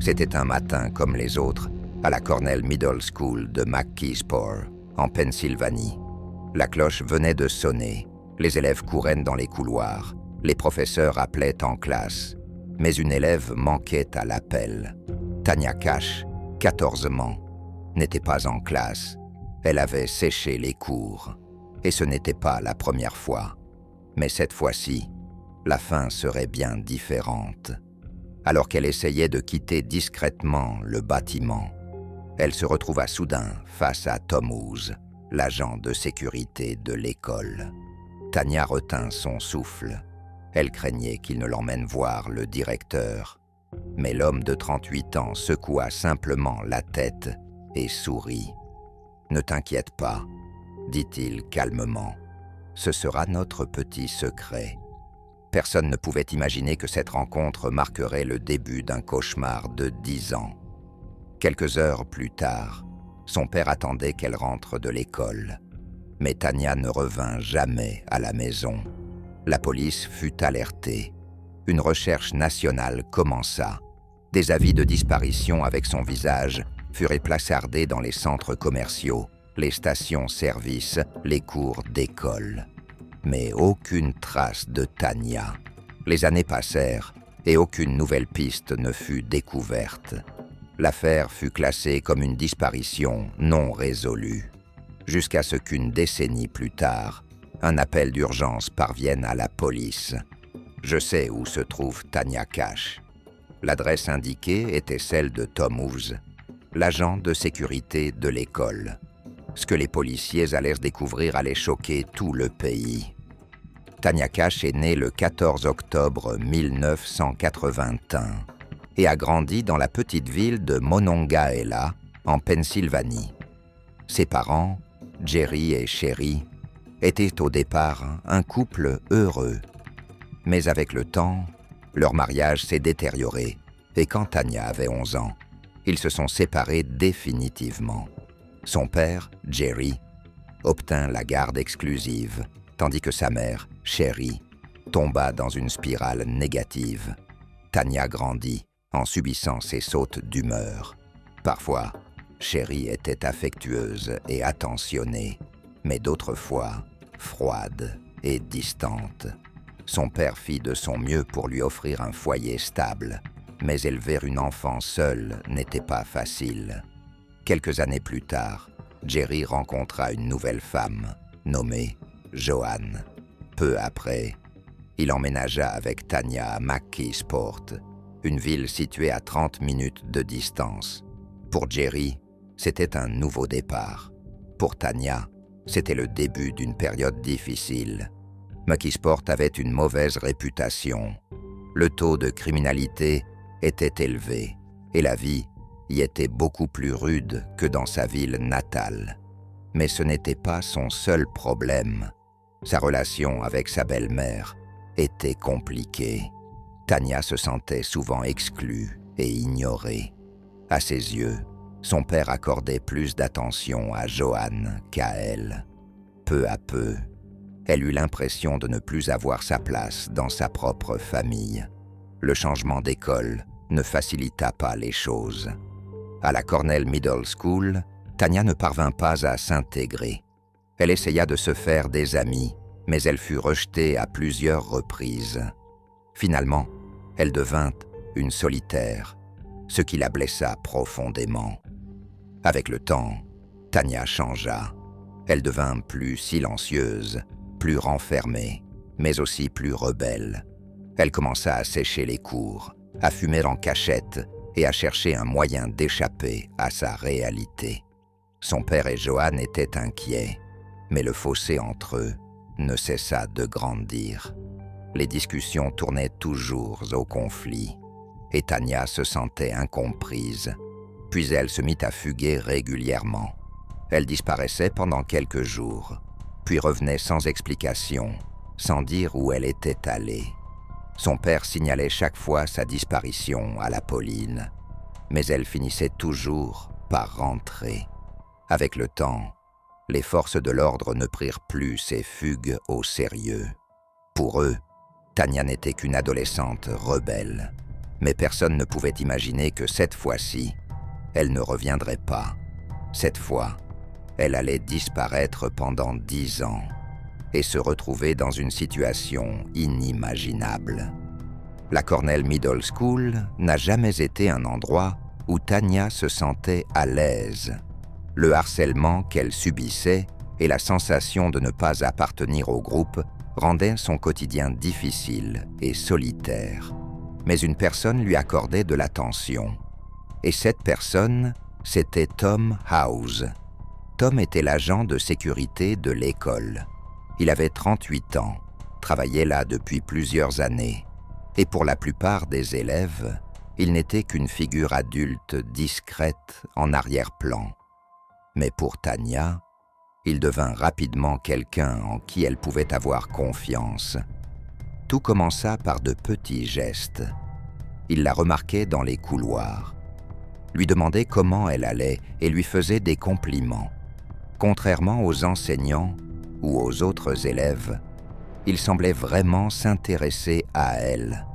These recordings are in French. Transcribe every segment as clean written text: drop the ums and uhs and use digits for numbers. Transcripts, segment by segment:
C'était un matin comme les autres, à la Cornell Middle School de McKeesport, en Pennsylvanie. La cloche venait de sonner, les élèves couraient dans les couloirs, les professeurs appelaient en classe. Mais une élève manquait à l'appel. Tanya Cash, 14 ans, n'était pas en classe. Elle avait séché les cours. Et ce n'était pas la première fois. Mais cette fois-ci, la fin serait bien différente. Alors qu'elle essayait de quitter discrètement le bâtiment, elle se retrouva soudain face à Tom House, l'agent de sécurité de l'école. Tanya retint son souffle. Elle craignait qu'il ne l'emmène voir le directeur. Mais l'homme de 38 ans secoua simplement la tête et sourit. « Ne t'inquiète pas, dit-il calmement. Ce sera notre petit secret. » Personne ne pouvait imaginer que cette rencontre marquerait le début d'un cauchemar de 10 ans. Quelques heures plus tard, son père attendait qu'elle rentre de l'école. Mais Tanya ne revint jamais à la maison. La police fut alertée. Une recherche nationale commença. Des avis de disparition avec son visage furent placardés dans les centres commerciaux, les stations-service, les cours d'école. Mais aucune trace de Tanya. Les années passèrent et aucune nouvelle piste ne fut découverte. L'affaire fut classée comme une disparition non résolue, jusqu'à ce qu'une décennie plus tard, un appel d'urgence parvienne à la police. « Je sais où se trouve Tanya Cash. » L'adresse indiquée était celle de Tom House, l'agent de sécurité de l'école. Ce que les policiers allèrent découvrir allait choquer tout le pays. Tanya Cash est née le 14 octobre 1981 et a grandi dans la petite ville de Monongahela, en Pennsylvanie. Ses parents, Jerry et Sherry, étaient au départ un couple heureux. Mais avec le temps, leur mariage s'est détérioré et quand Tanya avait 11 ans, ils se sont séparés définitivement. Son père, Jerry, obtint la garde exclusive, tandis que sa mère, Sherry, tomba dans une spirale négative. Tanya grandit en subissant ses sautes d'humeur. Parfois, Sherry était affectueuse et attentionnée, mais d'autres fois, froide et distante. Son père fit de son mieux pour lui offrir un foyer stable, mais élever une enfant seule n'était pas facile. Quelques années plus tard, Jerry rencontra une nouvelle femme, nommée Joanne. Peu après, il emménagea avec Tanya à McKeesport, une ville située à 30 minutes de distance. Pour Jerry, c'était un nouveau départ. Pour Tanya, c'était le début d'une période difficile. McKeesport avait une mauvaise réputation. Le taux de criminalité était élevé et la vie y était beaucoup plus rude que dans sa ville natale. Mais ce n'était pas son seul problème. Sa relation avec sa belle-mère était compliquée. Tanya se sentait souvent exclue et ignorée. À ses yeux, son père accordait plus d'attention à Joanne qu'à elle. Peu à peu, elle eut l'impression de ne plus avoir sa place dans sa propre famille. Le changement d'école ne facilita pas les choses. À la Cornell Middle School, Tanya ne parvint pas à s'intégrer. Elle essaya de se faire des amis, mais elle fut rejetée à plusieurs reprises. Finalement, elle devint une solitaire, ce qui la blessa profondément. Avec le temps, Tanya changea. Elle devint plus silencieuse, plus renfermée, mais aussi plus rebelle. Elle commença à sécher les cours, à fumer en cachette et à chercher un moyen d'échapper à sa réalité. Son père et Joanne étaient inquiets, mais le fossé entre eux ne cessa de grandir. Les discussions tournaient toujours au conflit, et Tanya se sentait incomprise. Puis elle se mit à fuguer régulièrement. Elle disparaissait pendant quelques jours, puis revenait sans explication, sans dire où elle était allée. Son père signalait chaque fois sa disparition à la police, mais elle finissait toujours par rentrer. Avec le temps, les forces de l'ordre ne prirent plus ces fugues au sérieux. Pour eux, Tanya n'était qu'une adolescente rebelle. Mais personne ne pouvait imaginer que cette fois-ci, elle ne reviendrait pas. Cette fois, elle allait disparaître pendant 10 ans et se retrouver dans une situation inimaginable. La Cornell Middle School n'a jamais été un endroit où Tanya se sentait à l'aise. Le harcèlement qu'elle subissait et la sensation de ne pas appartenir au groupe rendaient son quotidien difficile et solitaire. Mais une personne lui accordait de l'attention. Et cette personne, c'était Tom House. Tom était l'agent de sécurité de l'école. Il avait 38 ans, travaillait là depuis plusieurs années. Et pour la plupart des élèves, il n'était qu'une figure adulte discrète en arrière-plan. Mais pour Tanya, il devint rapidement quelqu'un en qui elle pouvait avoir confiance. Tout commença par de petits gestes. Il la remarquait dans les couloirs, lui demandait comment elle allait et lui faisait des compliments. Contrairement aux enseignants ou aux autres élèves, il semblait vraiment s'intéresser à elle.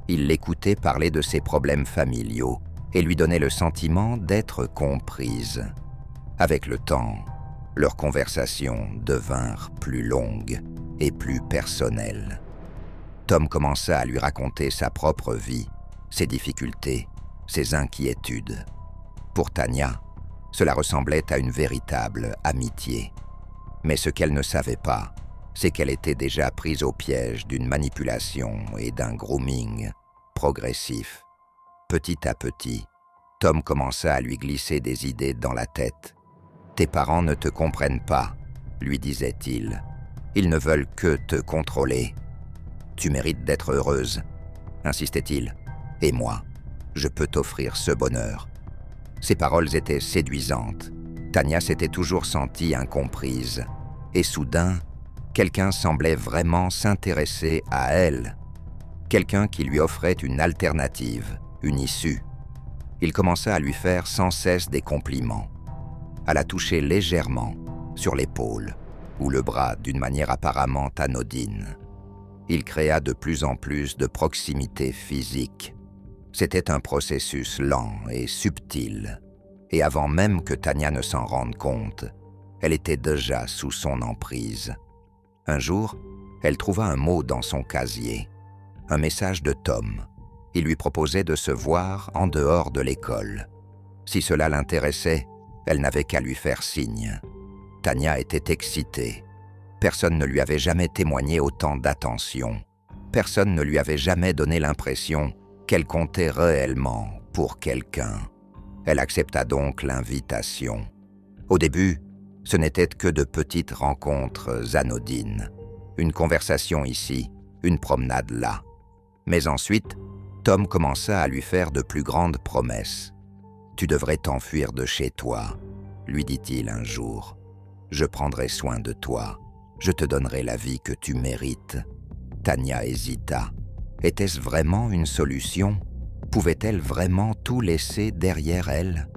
Il l'écoutait parler de ses problèmes familiaux et lui donnait le sentiment d'être comprise. Avec le temps, leurs conversations devinrent plus longues et plus personnelles. Tom commença à lui raconter sa propre vie, ses difficultés, ses inquiétudes. Pour Tanya, cela ressemblait à une véritable amitié. Mais ce qu'elle ne savait pas, c'est qu'elle était déjà prise au piège d'une manipulation et d'un grooming progressif. Petit à petit, Tom commença à lui glisser des idées dans la tête. « Tes parents ne te comprennent pas », lui disait-il. « Ils ne veulent que te contrôler. Tu mérites d'être heureuse, » insistait-il. « Et moi, je peux t'offrir ce bonheur. » Ces paroles étaient séduisantes. Tanya s'était toujours sentie incomprise. Et soudain, quelqu'un semblait vraiment s'intéresser à elle. Quelqu'un qui lui offrait une alternative, une issue. Il commença à lui faire sans cesse des compliments, à la toucher légèrement sur l'épaule ou le bras d'une manière apparemment anodine. Il créa de plus en plus de proximité physique. C'était un processus lent et subtil, et avant même que Tanya ne s'en rende compte, elle était déjà sous son emprise. Un jour, elle trouva un mot dans son casier, un message de Tom. Il lui proposait de se voir en dehors de l'école. Si cela l'intéressait, elle n'avait qu'à lui faire signe. Tanya était excitée. Personne ne lui avait jamais témoigné autant d'attention. Personne ne lui avait jamais donné l'impression qu'elle comptait réellement pour quelqu'un. Elle accepta donc l'invitation. Au début, ce n'était que de petites rencontres anodines. Une conversation ici, une promenade là. Mais ensuite, Tom commença à lui faire de plus grandes promesses. « Tu devrais t'enfuir de chez toi », lui dit-il un jour. « Je prendrai soin de toi. Je te donnerai la vie que tu mérites. » Tanya hésita. Était-ce vraiment une solution? Pouvait-elle vraiment tout laisser derrière elle?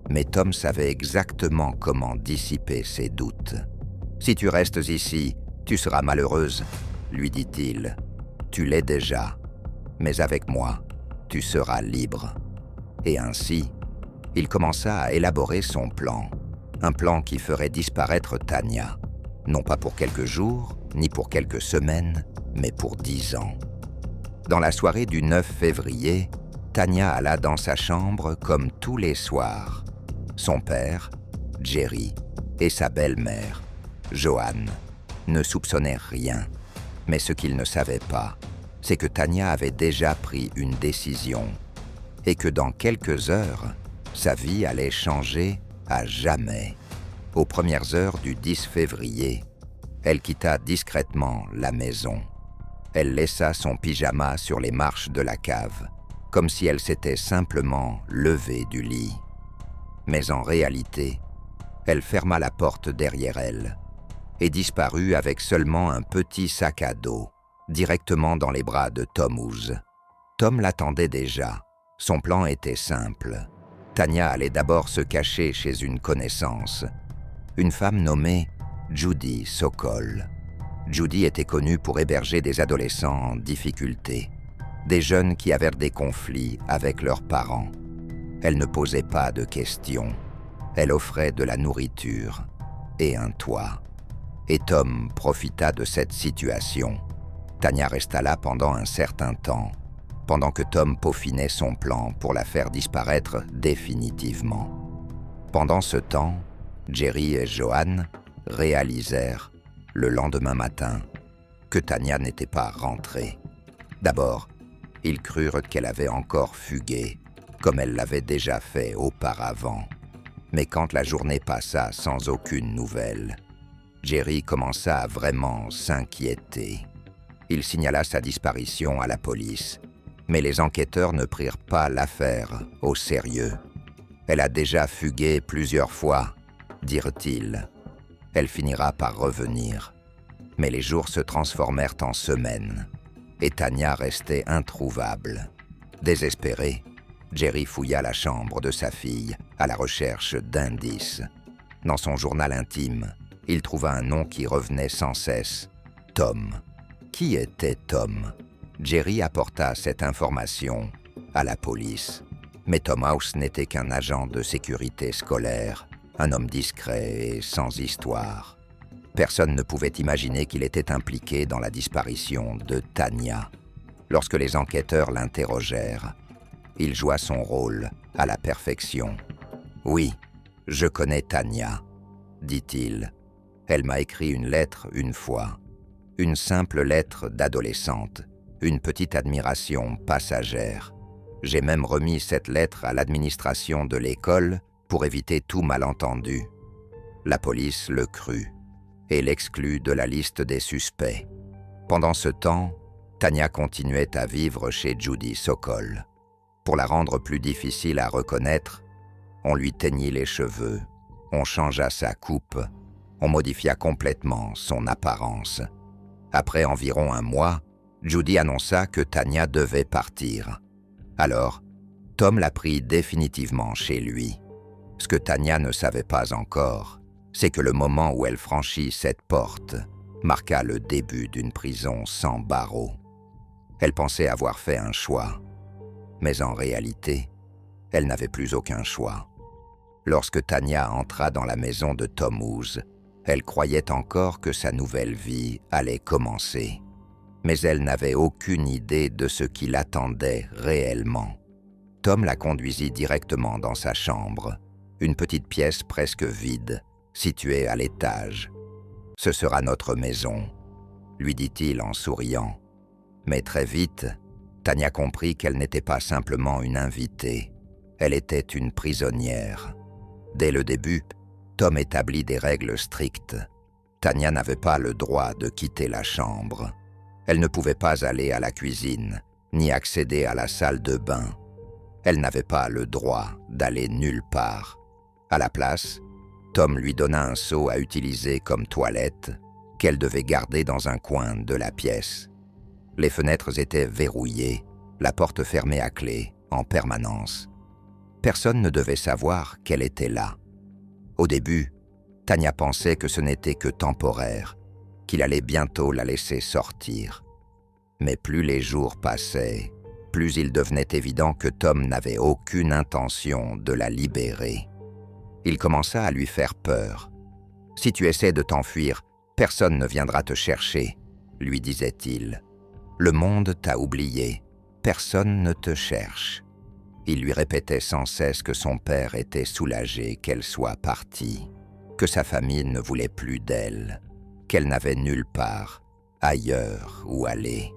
Mais Tom savait exactement comment dissiper ses doutes. « Si tu restes ici, tu seras malheureuse, » lui dit-il. « Tu l'es déjà, mais avec moi, tu seras libre. » Et ainsi, il commença à élaborer son plan. Un plan qui ferait disparaître Tanya, non pas pour quelques jours, ni pour quelques semaines, mais pour 10 ans. Dans la soirée du 9 février, Tanya alla dans sa chambre comme tous les soirs. Son père, Jerry, et sa belle-mère, Joanne, ne soupçonnaient rien. Mais ce qu'ils ne savaient pas, c'est que Tanya avait déjà pris une décision et que dans quelques heures, sa vie allait changer à jamais. Aux premières heures du 10 février, elle quitta discrètement la maison. Elle laissa son pyjama sur les marches de la cave, comme si elle s'était simplement levée du lit. Mais en réalité, elle ferma la porte derrière elle et disparut avec seulement un petit sac à dos, directement dans les bras de Tom House. Tom l'attendait déjà. Son plan était simple. Tanya allait d'abord se cacher chez une connaissance, une femme nommée Judy Sokol. Judy était connue pour héberger des adolescents en difficulté. des jeunes qui avaient des conflits avec leurs parents. Elle ne posait pas de questions. Elle offrait de la nourriture et un toit. Et Tom profita de cette situation. Tanya resta là pendant un certain temps, pendant que Tom peaufinait son plan pour la faire disparaître définitivement. Pendant ce temps, Jerry et Joan réalisèrent, le lendemain matin, que Tanya n'était pas rentrée. D'abord, ils crurent qu'elle avait encore fugué, comme elle l'avait déjà fait auparavant. Mais quand la journée passa sans aucune nouvelle, Jerry commença à vraiment s'inquiéter. Il signala sa disparition à la police, mais les enquêteurs ne prirent pas l'affaire au sérieux. Elle a déjà fugué plusieurs fois, dirent-ils. Elle finira par revenir. Mais les jours se transformèrent en semaines, et Tanya restait introuvable. Désespéré, Jerry fouilla la chambre de sa fille à la recherche d'indices. Dans son journal intime, il trouva un nom qui revenait sans cesse, Tom. Qui était Tom? Jerry apporta cette information à la police. Mais Tom House n'était qu'un agent de sécurité scolaire, un homme discret et sans histoire. Personne ne pouvait imaginer qu'il était impliqué dans la disparition de Tanya. Lorsque les enquêteurs l'interrogèrent, il joua son rôle à la perfection. « Oui, je connais Tanya, » dit-il. « Elle m'a écrit une lettre une fois. Une simple lettre d'adolescente, une petite admiration passagère. J'ai même remis cette lettre à l'administration de l'école pour éviter tout malentendu. » La police le crut et l'exclut de la liste des suspects. Pendant ce temps, Tanya continuait à vivre chez Judy Sokol. Pour la rendre plus difficile à reconnaître, on lui teignit les cheveux, on changea sa coupe, on modifia complètement son apparence. Après environ un mois, Judy annonça que Tanya devait partir. Alors, Tom la prit définitivement chez lui. Ce que Tanya ne savait pas encore, c'est que le moment où elle franchit cette porte marqua le début d'une prison sans barreaux. Elle pensait avoir fait un choix, mais en réalité, elle n'avait plus aucun choix. Lorsque Tanya entra dans la maison de Tom House, elle croyait encore que sa nouvelle vie allait commencer. Mais elle n'avait aucune idée de ce qui l'attendait réellement. Tom la conduisit directement dans sa chambre, une petite pièce presque vide, située à l'étage. « Ce sera notre maison », lui dit-il en souriant. Mais très vite, Tanya comprit qu'elle n'était pas simplement une invitée, elle était une prisonnière. Dès le début, Tom établit des règles strictes. Tanya n'avait pas le droit de quitter la chambre. Elle ne pouvait pas aller à la cuisine, ni accéder à la salle de bain. Elle n'avait pas le droit d'aller nulle part. À la place, Tom lui donna un seau à utiliser comme toilette, qu'elle devait garder dans un coin de la pièce. Les fenêtres étaient verrouillées, la porte fermée à clé, en permanence. Personne ne devait savoir qu'elle était là. Au début, Tanya pensait que ce n'était que temporaire, qu'il allait bientôt la laisser sortir. Mais plus les jours passaient, plus il devenait évident que Tom n'avait aucune intention de la libérer. Il commença à lui faire peur. « Si tu essaies de t'enfuir, personne ne viendra te chercher, » lui disait-il. « Le monde t'a oublié, personne ne te cherche. » Il lui répétait sans cesse que son père était soulagé qu'elle soit partie, que sa famille ne voulait plus d'elle, qu'elle n'avait nulle part, ailleurs où aller.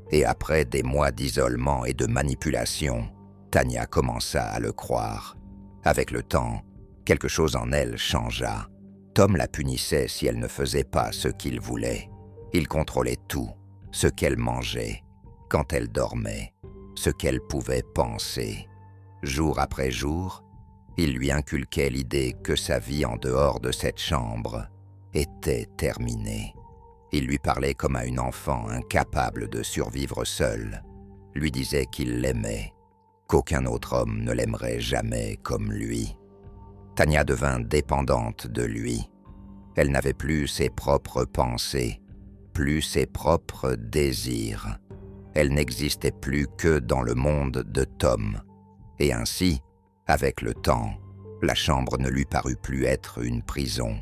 Et après des mois d'isolement et de manipulation, Tanya commença à le croire. Avec le temps, quelque chose en elle changea. Tom la punissait si elle ne faisait pas ce qu'il voulait. Il contrôlait tout, ce qu'elle mangeait, quand elle dormait, ce qu'elle pouvait penser. Jour après jour, il lui inculquait l'idée que sa vie en dehors de cette chambre était terminée. Il lui parlait comme à une enfant incapable de survivre seule, lui disait qu'il l'aimait, qu'aucun autre homme ne l'aimerait jamais comme lui. Tanya devint dépendante de lui. Elle n'avait plus ses propres pensées, plus ses propres désirs. Elle n'existait plus que dans le monde de Tom. Et ainsi, avec le temps, la chambre ne lui parut plus être une prison.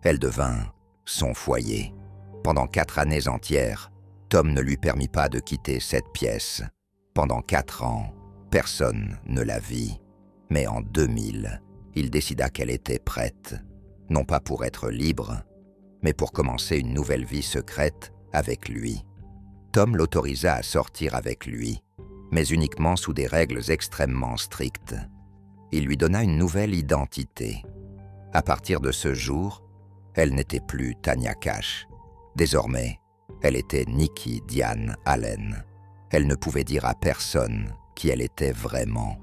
Elle devint son foyer. Pendant 4 années entières, Tom ne lui permit pas de quitter cette pièce. Pendant 4 ans, personne ne la vit. Mais en 2000, il décida qu'elle était prête, non pas pour être libre, mais pour commencer une nouvelle vie secrète avec lui. Tom l'autorisa à sortir avec lui, mais uniquement sous des règles extrêmement strictes. Il lui donna une nouvelle identité. À partir de ce jour, elle n'était plus Tanya Cash. Désormais, elle était Nikki Diane Allen. Elle ne pouvait dire à personne qui elle était vraiment.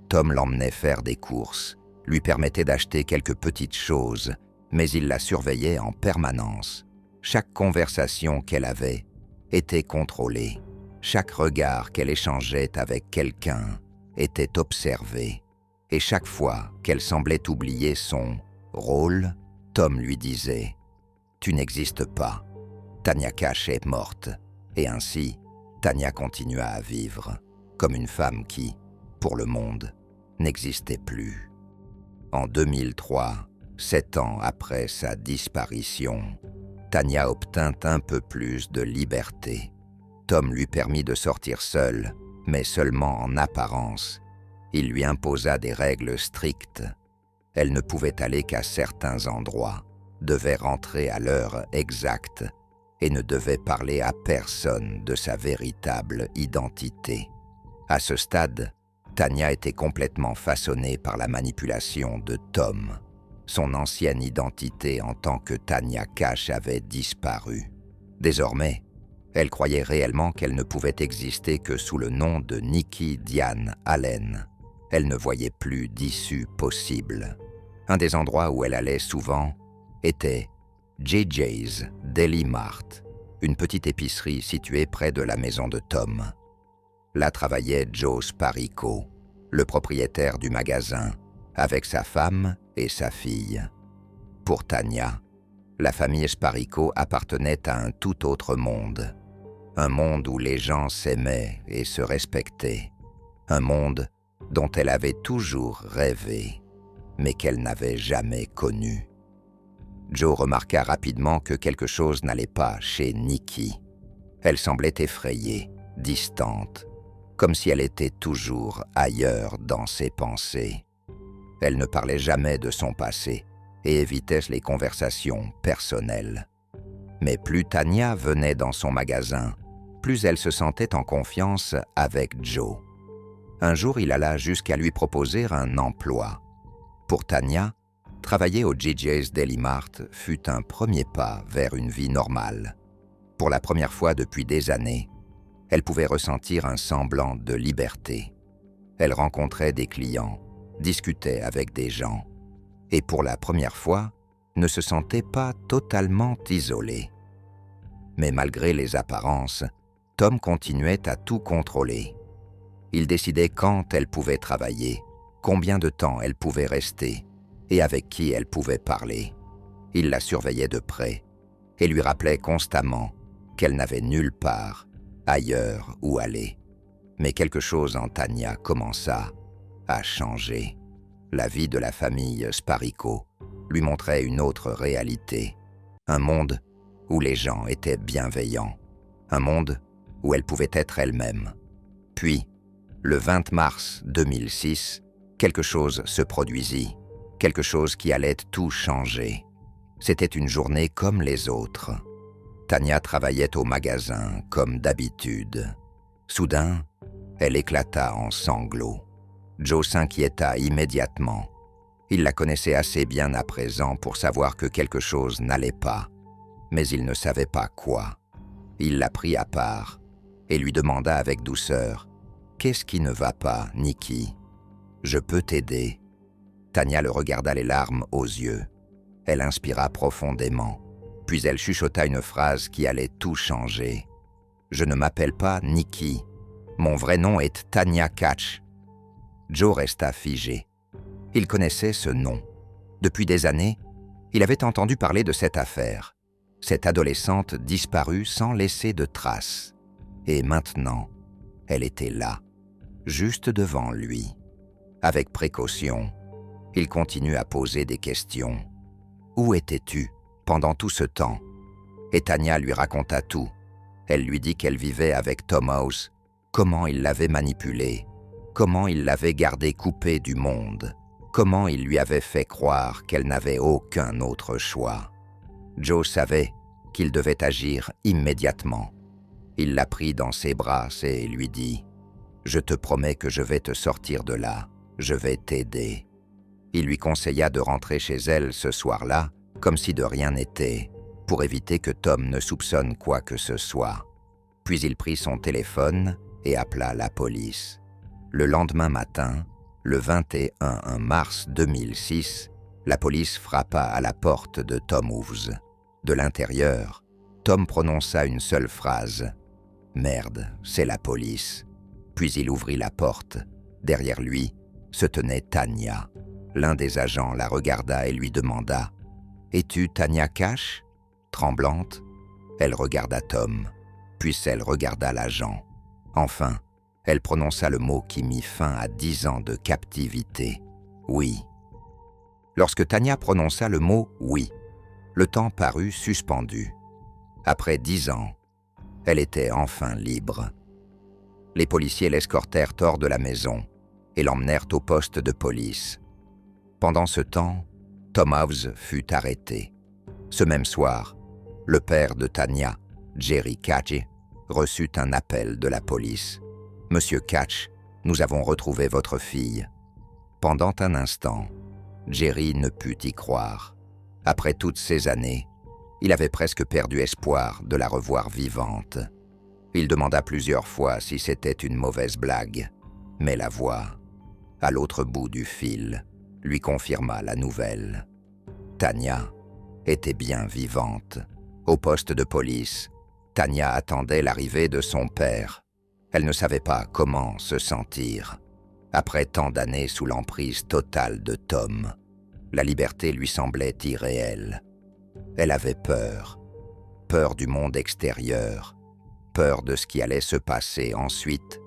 Tom l'emmenait faire des courses, lui permettait d'acheter quelques petites choses, mais il la surveillait en permanence. Chaque conversation qu'elle avait était contrôlée. Chaque regard qu'elle échangeait avec quelqu'un était observé. Et chaque fois qu'elle semblait oublier son rôle, Tom lui disait « Tu n'existes pas. Tanya Cash est morte. » Et ainsi, Tanya continua à vivre, comme une femme qui, pour le monde, n'existait plus. En 2003, 7 ans après sa disparition, Tanya obtint un peu plus de liberté. Tom lui permit de sortir seul, mais seulement en apparence. Il lui imposa des règles strictes. Elle ne pouvait aller qu'à certains endroits, devait rentrer à l'heure exacte et ne devait parler à personne de sa véritable identité. À ce stade, Tanya était complètement façonnée par la manipulation de Tom. Son ancienne identité en tant que Tanya Cash avait disparu. Désormais, elle croyait réellement qu'elle ne pouvait exister que sous le nom de Nikki Diane Allen. Elle ne voyait plus d'issue possible. Un des endroits où elle allait souvent était JJ's Deli Mart, une petite épicerie située près de la maison de Tom. Là travaillait Joe Sparico, le propriétaire du magasin, avec sa femme et sa fille. Pour Tanya, la famille Sparico appartenait à un tout autre monde. Un monde où les gens s'aimaient et se respectaient. Un monde dont elle avait toujours rêvé, mais qu'elle n'avait jamais connu. Joe remarqua rapidement que quelque chose n'allait pas chez Nikki. Elle semblait effrayée, distante, comme si elle était toujours ailleurs dans ses pensées. Elle ne parlait jamais de son passé et évitait les conversations personnelles. Mais plus Tanya venait dans son magasin, plus elle se sentait en confiance avec Joe. Un jour, il alla jusqu'à lui proposer un emploi. Pour Tanya, travailler au JJ's Deli Mart fut un premier pas vers une vie normale. Pour la première fois depuis des années, elle pouvait ressentir un semblant de liberté. Elle rencontrait des clients, discutait avec des gens, et pour la première fois, ne se sentait pas totalement isolée. Mais malgré les apparences, Tom continuait à tout contrôler. Il décidait quand elle pouvait travailler, combien de temps elle pouvait rester et avec qui elle pouvait parler. Il la surveillait de près et lui rappelait constamment qu'elle n'avait nulle part, ailleurs où aller. Mais quelque chose en Tanya commença à changer. La vie de la famille Sparico lui montrait une autre réalité. Un monde où les gens étaient bienveillants. Un monde où elle pouvait être elle-même. Puis, le 20 mars 2006, quelque chose se produisit. Quelque chose qui allait tout changer. C'était une journée comme les autres. Tanya travaillait au magasin comme d'habitude. Soudain, elle éclata en sanglots. Joe s'inquiéta immédiatement. Il la connaissait assez bien à présent pour savoir que quelque chose n'allait pas, mais il ne savait pas quoi. Il la prit à part et lui demanda avec douceur « Qu'est-ce qui ne va pas, Nikki? Je peux t'aider ?» Tanya le regarda les larmes aux yeux. Elle inspira profondément, puis elle chuchota une phrase qui allait tout changer. « Je ne m'appelle pas Nikki. Mon vrai nom est Tanya Cash. » Joe resta figé. Il connaissait ce nom. Depuis des années, il avait entendu parler de cette affaire. Cette adolescente disparue sans laisser de traces. Et maintenant, elle était là, juste devant lui. Avec précaution, il continue à poser des questions. « Où étais-tu pendant tout ce temps ?» Et Tanya lui raconta tout. Elle lui dit qu'elle vivait avec Tom House, comment il l'avait manipulée, comment il l'avait gardée coupée du monde, comment il lui avait fait croire qu'elle n'avait aucun autre choix. Joe savait qu'il devait agir immédiatement. Il la prit dans ses bras et lui dit « Je te promets que je vais te sortir de là, je vais t'aider. » Il lui conseilla de rentrer chez elle ce soir-là, comme si de rien n'était, pour éviter que Tom ne soupçonne quoi que ce soit. Puis il prit son téléphone et appela la police. Le lendemain matin, le 21 mars 2006, la police frappa à la porte de Tom House. De l'intérieur, Tom prononça une seule phrase. « Merde, c'est la police. » Puis il ouvrit la porte. Derrière lui se tenait Tanya. L'un des agents la regarda et lui demanda « Es-tu Tanya Cash ?» Tremblante, elle regarda Tom, puis elle regarda l'agent. Enfin, elle prononça le mot qui mit fin à 10 ans de captivité. « Oui. » Lorsque Tanya prononça le mot « oui », le temps parut suspendu. Après 10 ans, elle était enfin libre. Les policiers l'escortèrent hors de la maison et l'emmenèrent au poste de police. Pendant ce temps, Tom House fut arrêté. Ce même soir, le père de Tanya, Jerry Catch, reçut un appel de la police. « Monsieur Catch, nous avons retrouvé votre fille. » Pendant un instant, Jerry ne put y croire. Après toutes ces années, il avait presque perdu espoir de la revoir vivante. Il demanda plusieurs fois si c'était une mauvaise blague, mais la voix, à l'autre bout du fil, lui confirma la nouvelle. Tanya était bien vivante. Au poste de police, Tanya attendait l'arrivée de son père. Elle ne savait pas comment se sentir. Après tant d'années sous l'emprise totale de Tom, la liberté lui semblait irréelle. Elle avait peur. Peur du monde extérieur. Peur de ce qui allait se passer ensuite.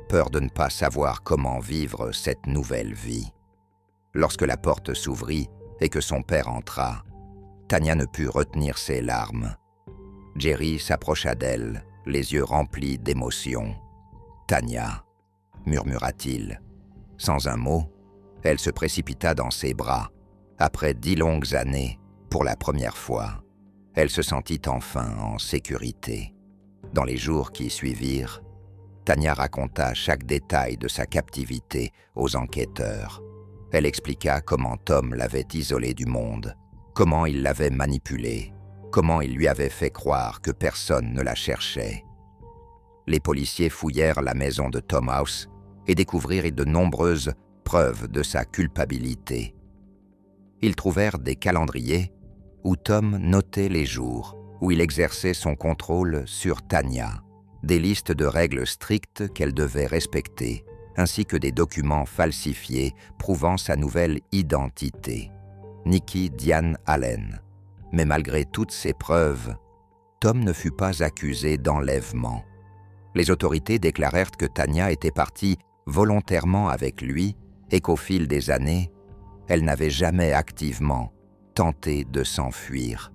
Peur de ne pas savoir comment vivre cette nouvelle vie. Lorsque la porte s'ouvrit et que son père entra, Tanya ne put retenir ses larmes. Jerry s'approcha d'elle, les yeux remplis d'émotion. « Tanya » murmura-t-il. Sans un mot, elle se précipita dans ses bras. Après 10 longues années, pour la première fois, elle se sentit enfin en sécurité. Dans les jours qui suivirent, Tanya raconta chaque détail de sa captivité aux enquêteurs. Elle expliqua comment Tom l'avait isolée du monde, comment il l'avait manipulée, comment il lui avait fait croire que personne ne la cherchait. Les policiers fouillèrent la maison de Tom House et découvrirent de nombreuses preuves de sa culpabilité. Ils trouvèrent des calendriers où Tom notait les jours où il exerçait son contrôle sur Tanya, des listes de règles strictes qu'elle devait respecter, ainsi que des documents falsifiés prouvant sa nouvelle identité, Nikki Diane Allen. Mais malgré toutes ces preuves, Tom ne fut pas accusé d'enlèvement. Les autorités déclarèrent que Tanya était partie volontairement avec lui et qu'au fil des années, elle n'avait jamais activement tenté de s'enfuir.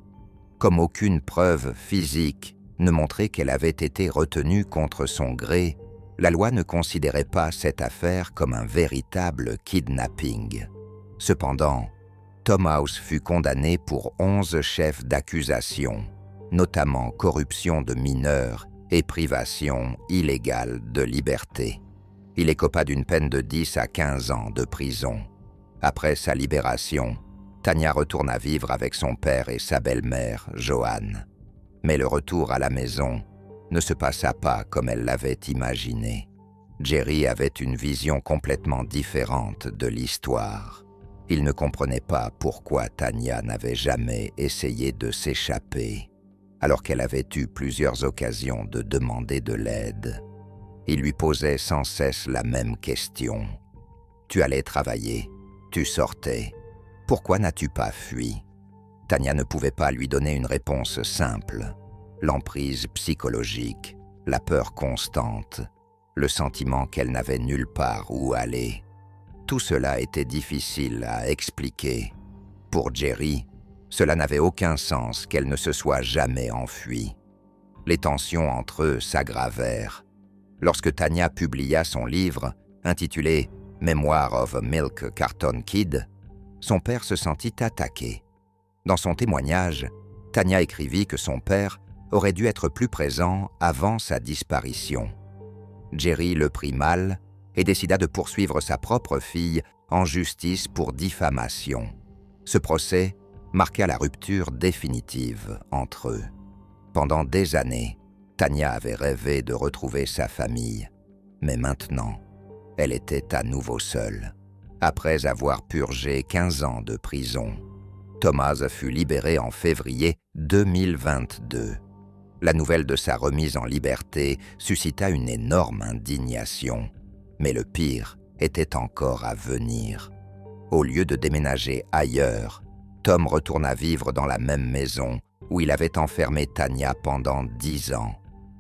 Comme aucune preuve physique ne montrait qu'elle avait été retenue contre son gré, la loi ne considérait pas cette affaire comme un véritable kidnapping. Cependant, Tom House fut condamné pour 11 chefs d'accusation, notamment corruption de mineurs et privation illégale de liberté. Il écopa d'une peine de 10 à 15 ans de prison. Après sa libération, Tanya retourna vivre avec son père et sa belle-mère, Joanne. Mais le retour à la maison ne se passa pas comme elle l'avait imaginé. Jerry avait une vision complètement différente de l'histoire. Il ne comprenait pas pourquoi Tanya n'avait jamais essayé de s'échapper, alors qu'elle avait eu plusieurs occasions de demander de l'aide. Il lui posait sans cesse la même question. « Tu allais travailler, tu sortais. Pourquoi n'as-tu pas fui ?» Tanya ne pouvait pas lui donner une réponse simple. L'emprise psychologique la peur constante, le sentiment qu'elle n'avait nulle part où aller. Tout cela était difficile à expliquer. Pour Jerry, cela n'avait aucun sens qu'elle ne se soit jamais enfuie. Les tensions entre eux s'aggravèrent. Lorsque Tanya publia son livre, intitulé « Memoir of a Milk Carton Kid », son père se sentit attaqué. Dans son témoignage, Tanya écrivit que son père aurait dû être plus présent avant sa disparition. Jerry le prit mal et décida de poursuivre sa propre fille en justice pour diffamation. Ce procès marqua la rupture définitive entre eux. Pendant des années, Tanya avait rêvé de retrouver sa famille, mais maintenant, elle était à nouveau seule. Après avoir purgé 15 ans de prison, Thomas fut libéré en février 2022. La nouvelle de sa remise en liberté suscita une énorme indignation, mais le pire était encore à venir. Au lieu de déménager ailleurs, Tom retourna vivre dans la même maison où il avait enfermé Tanya pendant 10 ans.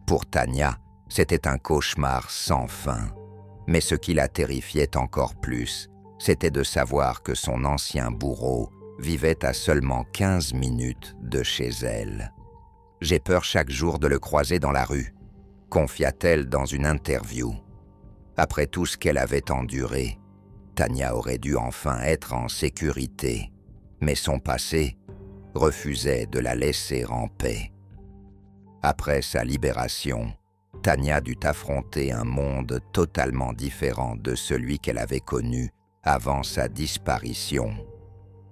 Pour Tanya, c'était un cauchemar sans fin. Mais ce qui la terrifiait encore plus, c'était de savoir que son ancien bourreau vivait à seulement 15 minutes de chez elle. « J'ai peur chaque jour de le croiser dans la rue », confia-t-elle dans une interview. Après tout ce qu'elle avait enduré, Tanya aurait dû enfin être en sécurité, mais son passé refusait de la laisser en paix. Après sa libération, Tanya dut affronter un monde totalement différent de celui qu'elle avait connu avant sa disparition.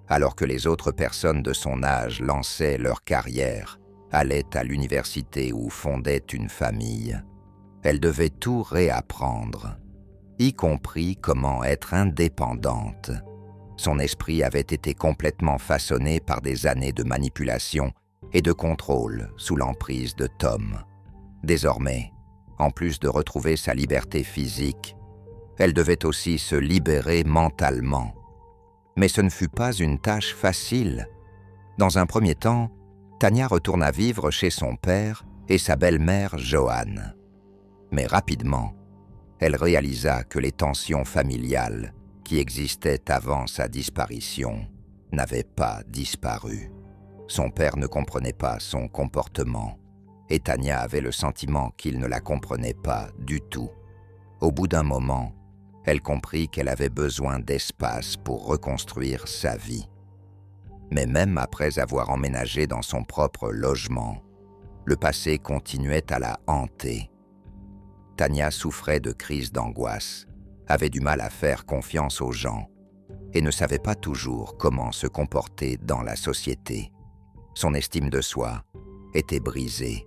Alors que les autres personnes de son âge lançaient leur carrière, allaient à l'université ou fondaient une famille, elle devait tout réapprendre, y compris comment être indépendante. Son esprit avait été complètement façonné par des années de manipulation et de contrôle sous l'emprise de Tom. Désormais, en plus de retrouver sa liberté physique, elle devait aussi se libérer mentalement. Mais ce ne fut pas une tâche facile. Dans un premier temps, Tanya retourna vivre chez son père et sa belle-mère Joanne. Mais rapidement, elle réalisa que les tensions familiales qui existaient avant sa disparition n'avaient pas disparu. Son père ne comprenait pas son comportement, et Tanya avait le sentiment qu'il ne la comprenait pas du tout. Au bout d'un moment, elle comprit qu'elle avait besoin d'espace pour reconstruire sa vie. Mais même après avoir emménagé dans son propre logement, le passé continuait à la hanter. Tanya souffrait de crises d'angoisse, avait du mal à faire confiance aux gens et ne savait pas toujours comment se comporter dans la société. Son estime de soi était brisée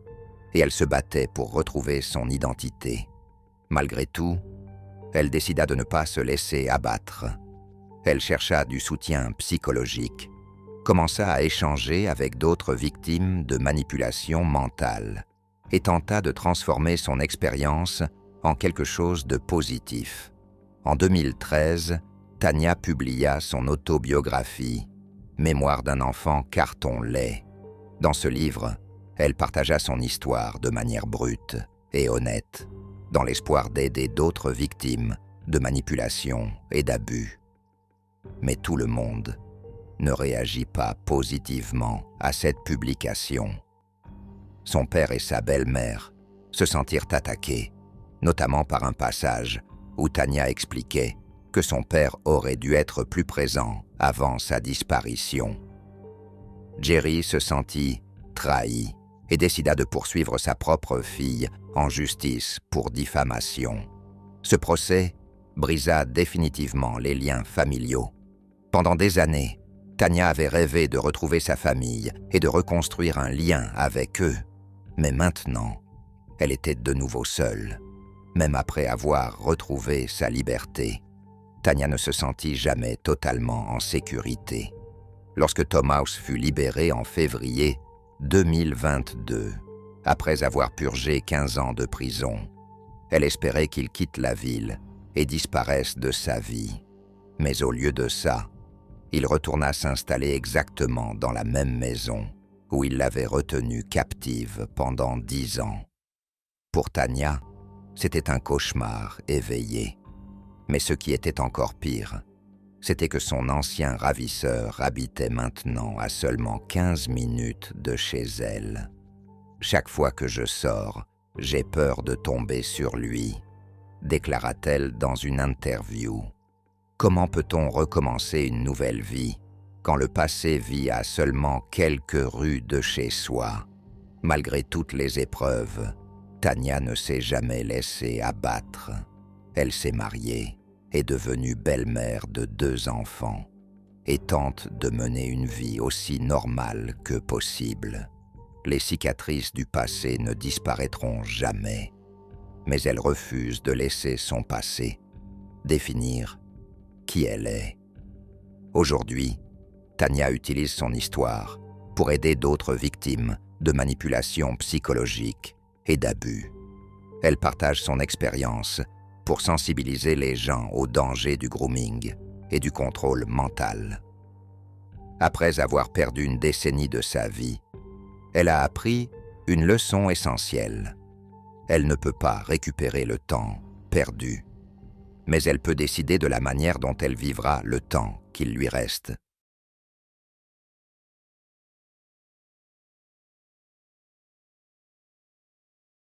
et elle se battait pour retrouver son identité. Malgré tout, elle décida de ne pas se laisser abattre. Elle chercha du soutien psychologique, commença à échanger avec d'autres victimes de manipulation mentale et tenta de transformer son expérience en quelque chose de positif. En 2013, Tanya publia son autobiographie « Mémoire d'un enfant carton lait ». Dans ce livre, elle partagea son histoire de manière brute et honnête, dans l'espoir d'aider d'autres victimes de manipulation et d'abus. Mais tout le monde ne réagit pas positivement à cette publication. Son père et sa belle-mère se sentirent attaqués, notamment par un passage où Tanya expliquait que son père aurait dû être plus présent avant sa disparition. Jerry se sentit trahi et décida de poursuivre sa propre fille en justice pour diffamation. Ce procès brisa définitivement les liens familiaux. Pendant des années, Tanya avait rêvé de retrouver sa famille et de reconstruire un lien avec eux. Mais maintenant, elle était de nouveau seule. Même après avoir retrouvé sa liberté, Tanya ne se sentit jamais totalement en sécurité. Lorsque Thomas fut libéré en février 2022, après avoir purgé 15 ans de prison, elle espérait qu'il quitte la ville et disparaisse de sa vie. Mais au lieu de ça, il retourna s'installer exactement dans la même maison où il l'avait retenue captive pendant 10 ans. Pour Tanya, c'était un cauchemar éveillé. Mais ce qui était encore pire, c'était que son ancien ravisseur habitait maintenant à seulement 15 minutes de chez elle. « Chaque fois que je sors, j'ai peur de tomber sur lui », déclara-t-elle dans une interview. Comment peut-on recommencer une nouvelle vie quand le passé vit à seulement quelques rues de chez soi? Malgré toutes les épreuves, Tanya ne s'est jamais laissée abattre. Elle s'est mariée, est devenue belle-mère de 2 enfants et tente de mener une vie aussi normale que possible. Les cicatrices du passé ne disparaîtront jamais, mais elle refuse de laisser son passé définir qui elle est. Aujourd'hui, Tanya utilise son histoire pour aider d'autres victimes de manipulations psychologiques et d'abus. Elle partage son expérience pour sensibiliser les gens aux dangers du grooming et du contrôle mental. Après avoir perdu une décennie de sa vie, elle a appris une leçon essentielle. Elle ne peut pas récupérer le temps perdu, mais elle peut décider de la manière dont elle vivra le temps qu'il lui reste.